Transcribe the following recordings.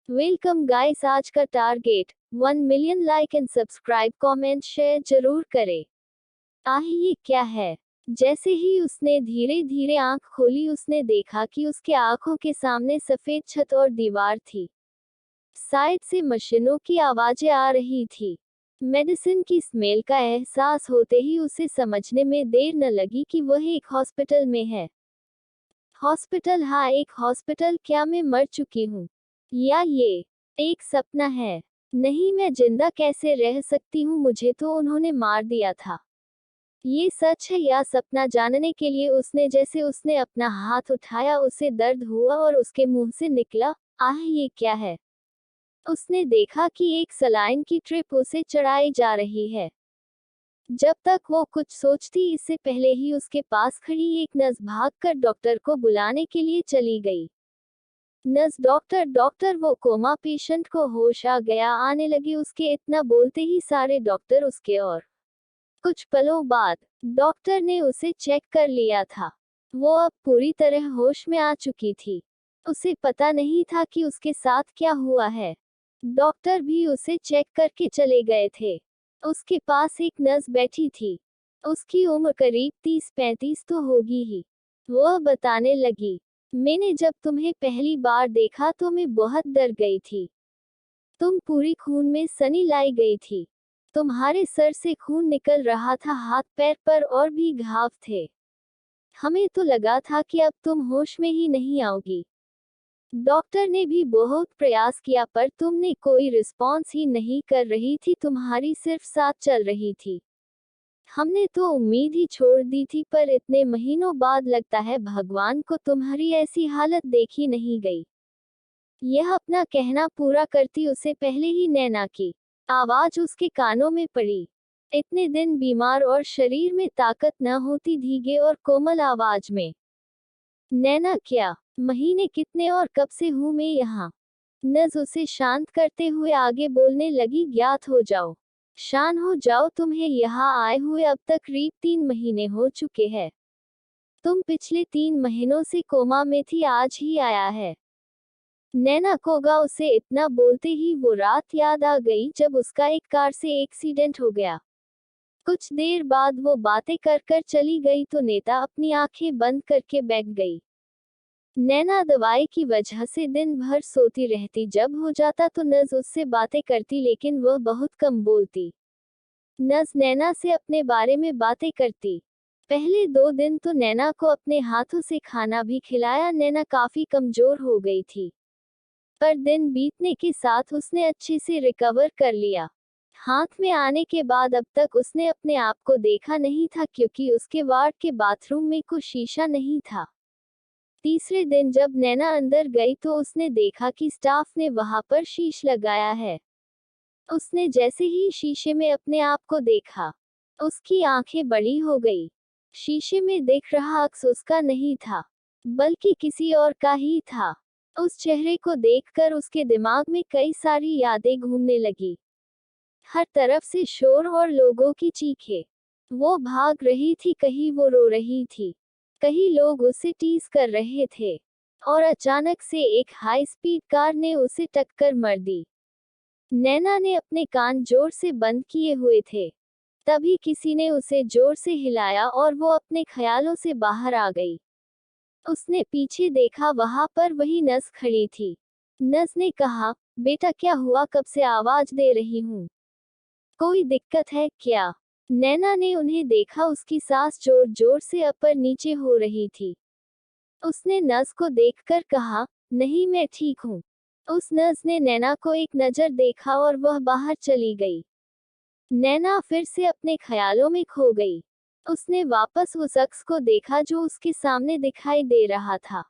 Welcome guys, आज का target 1 million like and subscribe, comment, share जरूर करें। ये क्या है? जैसे ही उसने धीरे धीरे आंख खोली, उसने देखा कि उसके आंखों के सामने सफेद छत और दीवार थी। साइड से मशीनों की आवाजें आ रही थी। मेडिसिन की स्मेल का एहसास होते ही उसे समझने में देर न लगी कि वह एक हॉस्पिटल में है। हॉस्पिटल? हाँ, एक हॉस्पिटल। क्या मैं मर चुकी हूँ या ये एक सपना है? नहीं, मैं जिंदा कैसे रह सकती हूँ? मुझे तो उन्होंने मार दिया था। ये सच है या सपना? जानने के लिए उसने अपना हाथ उठाया, उसे दर्द हुआ और उसके मुंह से निकला, आह, ये क्या है? उसने देखा कि एक सलाइन की ट्रिप उसे चढ़ाई जा रही है। जब तक वो कुछ सोचती, इससे पहले ही उसके पास खड़ी एक नर्स भागकर डॉक्टर को बुलाने के लिए चली गई। Nurse, doctor, doctor! वो कोमा पेशेंट को होश आ गया आने लगे उसके। इतना बोलते ही सारे डॉक्टर उसके और कुछ पलों बाद डॉक्टर ने उसे चेक कर लिया था। वो अब पूरी तरह होश में आ चुकी थी। उसे पता नहीं था कि उसके साथ क्या हुआ है। डॉक्टर भी उसे चेक करके चले गए थे। उसके पास एक नर्स बैठी थी। उसकी उम्र करीब 30-35 तो होगी ही। वह बताने लगी, मैंने जब तुम्हें पहली बार देखा तो मैं बहुत डर गई थी। तुम पूरी खून में सनी लाई गई थी। तुम्हारे सर से खून निकल रहा था, हाथ पैर पर और भी घाव थे। हमें तो लगा था कि अब तुम होश में ही नहीं आओगी। डॉक्टर ने भी बहुत प्रयास किया पर तुमने कोई रिस्पॉन्स ही नहीं कर रही थी, तुम्हारी सिर्फ सांस चल रही थी। हमने तो उम्मीद ही छोड़ दी थी, पर इतने महीनों बाद लगता है भगवान को तुम्हारी ऐसी हालत देखी नहीं गई। यह अपना कहना पूरा करती उससे पहले ही नैना की आवाज उसके कानों में पड़ी। इतने दिन बीमार और शरीर में ताकत न होती, धीगे और कोमल आवाज में। नैना, क्या महीने, कितने और कब से हूं मैं यहाँ? नज उसे शांत करते हुए आगे बोलने लगी, ज्ञात हो जाओ, शान हो जाओ, तुम्हें यहाँ आए हुए अब तक करीब 3 महीने हो चुके हैं। तुम पिछले 3 महीनों से कोमा में थी, आज ही आया है। नैना कोगा उसे इतना बोलते ही वो रात याद आ गई जब उसका एक कार से एक्सीडेंट हो गया। कुछ देर बाद वो बातें कर कर चली गई तो नेता अपनी आंखें बंद करके बैठ गई। नैना दवाई की वजह से दिन भर सोती रहती, जब हो जाता तो नज उससे बातें करती, लेकिन वह बहुत कम बोलती। नज नैना से अपने बारे में बातें करती। पहले 2 दिन तो नैना को अपने हाथों से खाना भी खिलाया। नैना काफी कमजोर हो गई थी, पर दिन बीतने के साथ उसने अच्छे से रिकवर कर लिया। हाथ में आने के बाद अब तक उसने अपने आप को देखा नहीं था, क्योंकि उसके वार्ड के बाथरूम में कोई शीशा नहीं था। तीसरे दिन जब नैना अंदर गई तो उसने देखा कि स्टाफ ने वहां पर शीश लगाया है। उसने जैसे ही शीशे में अपने आप को देखा, उसकी आंखें बड़ी हो गई। शीशे में देख रहा अक्स उसका नहीं था, बल्कि किसी और का ही था। उस चेहरे को देखकर उसके दिमाग में कई सारी यादें घूमने लगी। हर तरफ से शोर और लोगों की चीखें। वो भाग रही थी, कहीं वो रो रही थी, कहीं लोग उसे टीज कर रहे थे। और अचानक से एक हाई स्पीड कार ने उसे टक्कर मार दी। नैना ने अपने कान जोर से बंद किए हुए थे। तभी किसी ने उसे जोर से हिलाया और वो अपने ख्यालों से बाहर आ गई। उसने पीछे देखा, वहां पर वही नस खड़ी थी। नस ने कहा, बेटा क्या हुआ, कब से आवाज दे रही हूँ, कोई दिक्कत है क्या? नैना ने उन्हें देखा, उसकी सांस जोर जोर से ऊपर नीचे हो रही थी। उसने नस को देखकर कहा, नहीं मैं ठीक हूँ। उस नर्स ने नैना को एक नजर देखा और वह बाहर चली गई। नैना फिर से अपने ख्यालों में खो गई। उसने वापस उस शख्स को देखा जो उसके सामने दिखाई दे रहा था।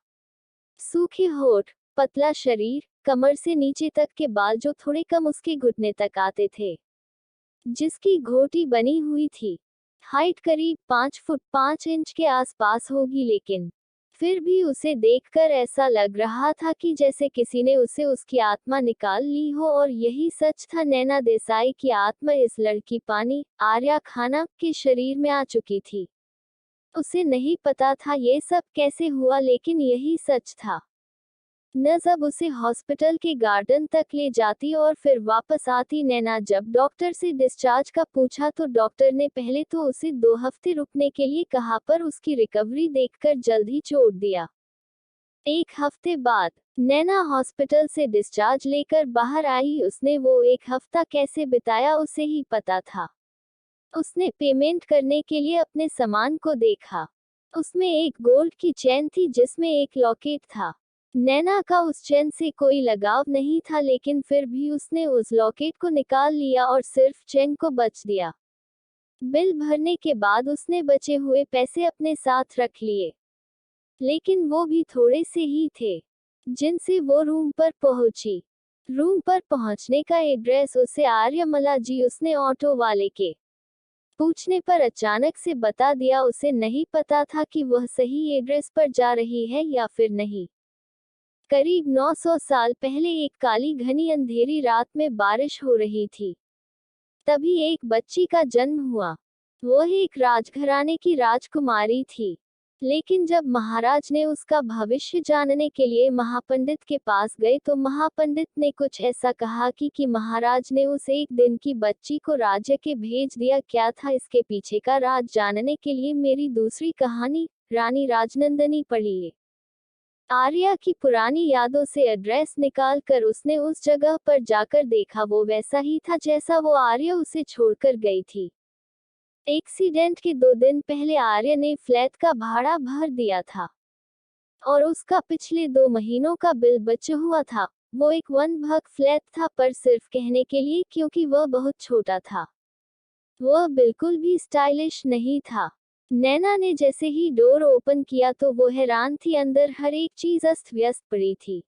सूखे होठ, पतला शरीर, कमर से नीचे तक के बाल जो थोड़े कम उसके घुटने तक आते थे, जिसकी घोटी बनी हुई थी। हाइट करीब 5 फुट 5 इंच के आसपास होगी, लेकिन फिर भी उसे देखकर ऐसा लग रहा था कि जैसे किसी ने उसे उसकी आत्मा निकाल ली हो, और यही सच था। नैना देसाई की आत्मा इस लड़की पानी आर्या खाना के शरीर में आ चुकी थी। उसे नहीं पता था ये सब कैसे हुआ, लेकिन यही सच था। न जब उसे हॉस्पिटल के गार्डन तक ले जाती और फिर वापस आती। नैना जब डॉक्टर से डिस्चार्ज का पूछा तो डॉक्टर ने पहले तो उसे 2 हफ्ते रुकने के लिए कहा, पर उसकी रिकवरी देखकर जल्द ही छोड़ दिया। 1 हफ्ते बाद नैना हॉस्पिटल से डिस्चार्ज लेकर बाहर आई। उसने वो 1 हफ्ता कैसे बिताया उसे ही पता था। उसने पेमेंट करने के लिए अपने सामान को देखा। उसमें एक गोल्ड की चेन थी जिसमें एक लॉकेट था। नैना का उस चेन से कोई लगाव नहीं था, लेकिन फिर भी उसने उस लॉकेट को निकाल लिया और सिर्फ चेन को बच दिया। बिल भरने के बाद उसने बचे हुए पैसे अपने साथ रख लिए, लेकिन वो भी थोड़े से ही थे जिनसे वो रूम पर पहुंची। रूम पर पहुंचने का एड्रेस उसे आर्यमला जी उसने ऑटो वाले के पूछने पर अचानक से बता दिया। उसे नहीं पता था कि वह सही एड्रेस पर जा रही है या फिर नहीं। करीब 900 साल पहले एक काली घनी अंधेरी रात में बारिश हो रही थी। तभी एक बच्ची का जन्म हुआ। वह एक राजघराने की राजकुमारी थी, लेकिन जब महाराज ने उसका भविष्य जानने के लिए महापंडित के पास गए तो महापंडित ने कुछ ऐसा कहा कि महाराज ने उस एक दिन की बच्ची को राज्य के भेज दिया। क्या था इसके पीछे का राज जानने के लिए मेरी दूसरी कहानी रानी राजनंदनी पढ़िए। आर्या की पुरानी यादों से एड्रेस निकाल कर उसने उस जगह पर जाकर देखा। वो वैसा ही था जैसा वो आर्या उसे छोड़कर गई थी। एक्सीडेंट के 2 दिन पहले आर्य ने फ्लैट का भाड़ा भर दिया था और उसका पिछले 2 महीनों का बिल बचा हुआ था। वो एक 1 BHK फ्लैट था, पर सिर्फ कहने के लिए, क्योंकि वह बहुत छोटा था। वह बिल्कुल भी स्टाइलिश नहीं था। नैना ने जैसे ही डोर ओपन किया तो वो हैरान थी। अंदर हर एक चीज अस्त व्यस्त पड़ी थी।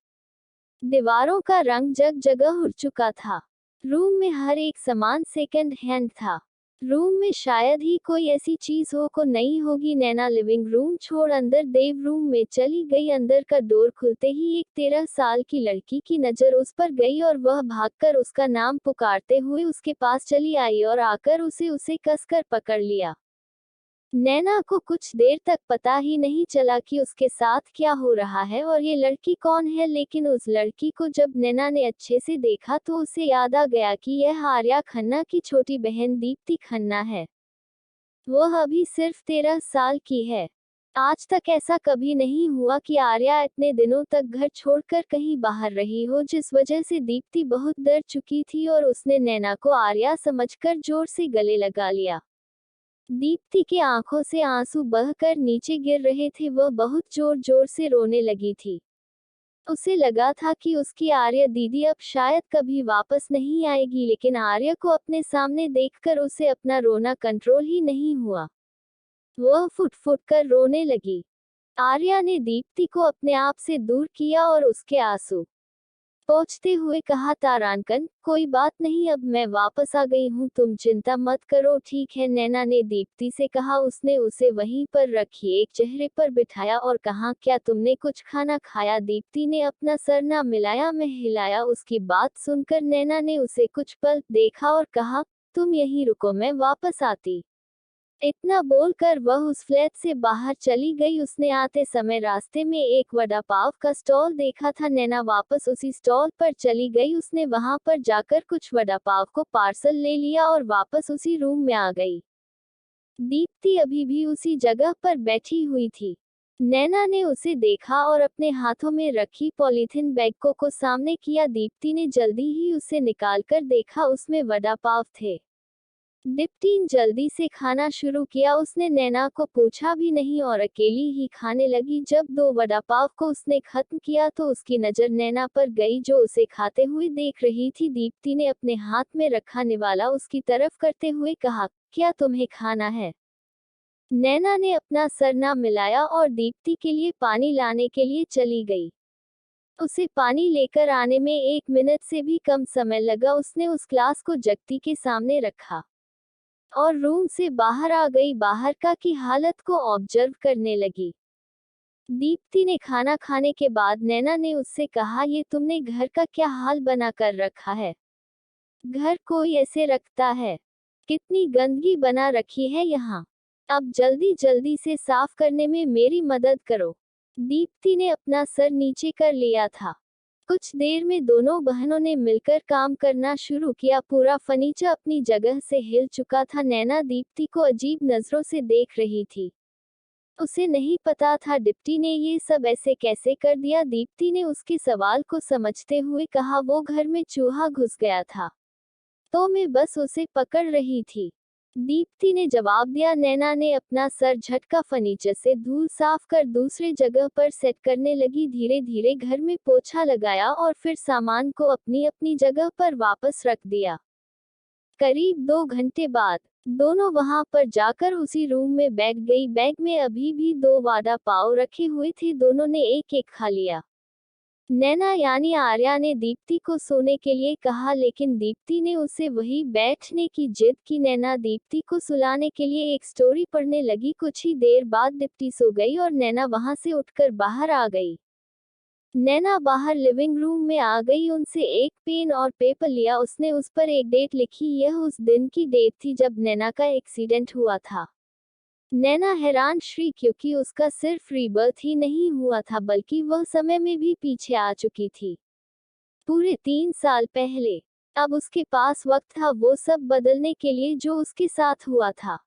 दीवारों का रंग जग जगह उड़ चुका था। रूम में हर एक सामान सेकंड हैंड था। रूम में शायद ही कोई ऐसी चीज हो को नहीं होगी। नैना लिविंग रूम छोड़ अंदर देव रूम में चली गई। अंदर का डोर खुलते ही एक 13 साल की लड़की की नजर उस पर गई और वह भागकर उसका नाम पुकारते हुए उसके पास चली आई और आकर उसे कसकर पकड़ लिया। नैना को कुछ देर तक पता ही नहीं चला कि उसके साथ क्या हो रहा है और ये लड़की कौन है, लेकिन उस लड़की को जब नैना ने अच्छे से देखा तो उसे याद आ गया कि यह आर्या खन्ना की छोटी बहन दीप्ति खन्ना है। वह अभी सिर्फ 13 साल की है। आज तक ऐसा कभी नहीं हुआ कि आर्या इतने दिनों तक घर छोड़कर कहीं बाहर रही हो, जिस वजह से दीप्ति बहुत डर चुकी थी और उसने नैना को आर्या समझकर जोर से गले लगा लिया। दीप्ति के आंखों से आंसू बहकर नीचे गिर रहे थे। वह बहुत जोर जोर से रोने लगी थी। उसे लगा था कि उसकी आर्या दीदी अब शायद कभी वापस नहीं आएगी, लेकिन आर्या को अपने सामने देखकर उसे अपना रोना कंट्रोल ही नहीं हुआ। वह फुट फुट कर रोने लगी। आर्या ने दीप्ति को अपने आप से दूर किया और उसके आंसू पोंछते हुए कहा, तारांकन, कोई बात नहीं, अब मैं वापस आ गई हूँ, तुम चिंता मत करो, ठीक है। नैना ने दीप्ति से कहा। उसने उसे वहीं पर रखी एक चेहरे पर बिठाया और कहा, क्या तुमने कुछ खाना खाया? दीप्ति ने अपना सर ना मिलाया में हिलाया। उसकी बात सुनकर नैना ने उसे कुछ पल देखा और कहा, तुम यहीं रुको, मैं वापस आती। इतना बोलकर वह उस फ्लैट से बाहर चली गई। उसने आते समय रास्ते में एक वड़ा पाव का स्टॉल देखा था। नैना वापस उसी स्टॉल पर चली गई। उसने वहां पर जाकर कुछ वड़ा पाव को पार्सल ले लिया और वापस उसी रूम में आ गई। दीप्ति अभी भी उसी जगह पर बैठी हुई थी। नैना ने उसे देखा और अपने हाथों में रखी पॉलीथिन बैग को सामने किया। दीप्ति ने जल्दी ही उसे निकालकर देखा, उसमें वड़ा पाव थे। दीप्ति जल्दी से खाना शुरू किया। उसने नैना को पूछा भी नहीं और अकेली ही खाने लगी। जब 2 वड़ा पाव को उसने खत्म किया तो उसकी नजर नैना पर गई, जो उसे खाते हुए देख रही थी। दीप्ति ने अपने हाथ में रखा निवाला उसकी तरफ करते हुए कहा, क्या तुम्हें खाना है? नैना ने अपना सर ना मिलाया और दीप्ति के लिए पानी लाने के लिए चली गई। उसे पानी लेकर आने में 1 मिनट से भी कम समय लगा। उसने उस ग्लास को जगती के सामने रखा और रूम से बाहर आ गई। बाहर का की हालत को ऑब्जर्व करने लगी। दीप्ति ने खाना खाने के बाद नैना ने उससे कहा, ये तुमने घर का क्या हाल बना कर रखा है? घर कोई ऐसे रखता है? कितनी गंदगी बना रखी है यहाँ। अब जल्दी जल्दी से साफ करने में मेरी मदद करो। दीप्ति ने अपना सर नीचे कर लिया था। कुछ देर में दोनों बहनों ने मिलकर काम करना शुरू किया। पूरा फर्नीचर अपनी जगह से हिल चुका था। नैना दीप्ति को अजीब नजरों से देख रही थी। उसे नहीं पता था दीप्ति ने ये सब ऐसे कैसे कर दिया। दीप्ति ने उसके सवाल को समझते हुए कहा, वो घर में चूहा घुस गया था, तो मैं बस उसे पकड़ रही थी। दीप्ति ने जवाब दिया। नैना ने अपना सर झटका फर्नीचर से धूल साफ कर दूसरे जगह पर सेट करने लगी। धीरे धीरे घर में पोछा लगाया और फिर सामान को अपनी अपनी जगह पर वापस रख दिया। करीब 2 घंटे बाद दोनों वहां पर जाकर उसी रूम में बैठ गई। बैग में अभी भी 2 वड़ा पाव रखे हुए थे। दोनों ने एक एक खा लिया। नैना यानी आर्या ने दीप्ति को सोने के लिए कहा, लेकिन दीप्ति ने उसे वही बैठने की जिद की। नैना दीप्ति को सुलाने के लिए एक स्टोरी पढ़ने लगी। कुछ ही देर बाद दीप्ति सो गई और नैना वहां से उठकर बाहर आ गई। नैना बाहर लिविंग रूम में आ गई। उनसे एक पेन और पेपर लिया। उसने उस पर एक डेट लिखी। यह उस दिन की डेट थी जब नैना का एक्सीडेंट हुआ था। नैना हैरान श्री, क्योंकि उसका सिर्फ रीबर्थ ही नहीं हुआ था बल्कि वह समय में भी पीछे आ चुकी थी, पूरे 3 साल पहले। अब उसके पास वक्त था वो सब बदलने के लिए जो उसके साथ हुआ था,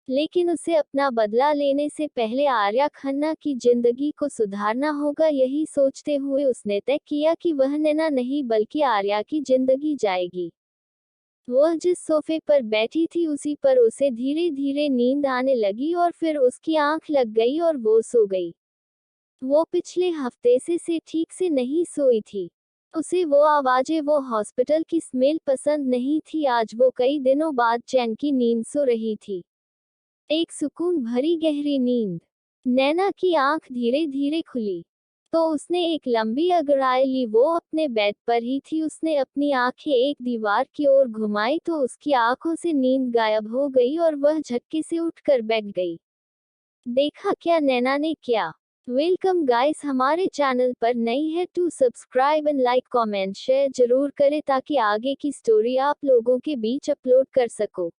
लेकिन उसे अपना बदला लेने से पहले आर्या खन्ना की जिंदगी को सुधारना होगा। यही सोचते हुए उसने तय किया कि वह नैना नहीं बल्कि आर्या की जिंदगी जाएगी। वह जिस सोफे पर बैठी थी उसी पर उसे धीरे धीरे नींद आने लगी और फिर उसकी आंख लग गई और वो सो गई। वो पिछले हफ्ते से ठीक से नहीं सोई थी। उसे वो आवाजें, वो हॉस्पिटल की स्मेल पसंद नहीं थी। आज वो कई दिनों बाद चैन की नींद सो रही थी, एक सुकून भरी गहरी नींद। नैना की आंख धीरे धीरे खुली तो उसने एक लंबी अंगड़ाई ली। वो अपने बेड पर ही थी। उसने अपनी आंखें एक दीवार की ओर घुमाई तो उसकी आंखों से नींद गायब हो गई और वह झटके से उठकर बैठ गई। देखा क्या नैना ने किया? वेलकम गाइस, हमारे चैनल पर नई है तो subscribe and like comment share जरूर करें ताकि आगे की स्टोरी आप लोगों के बीच अपलोड कर सको।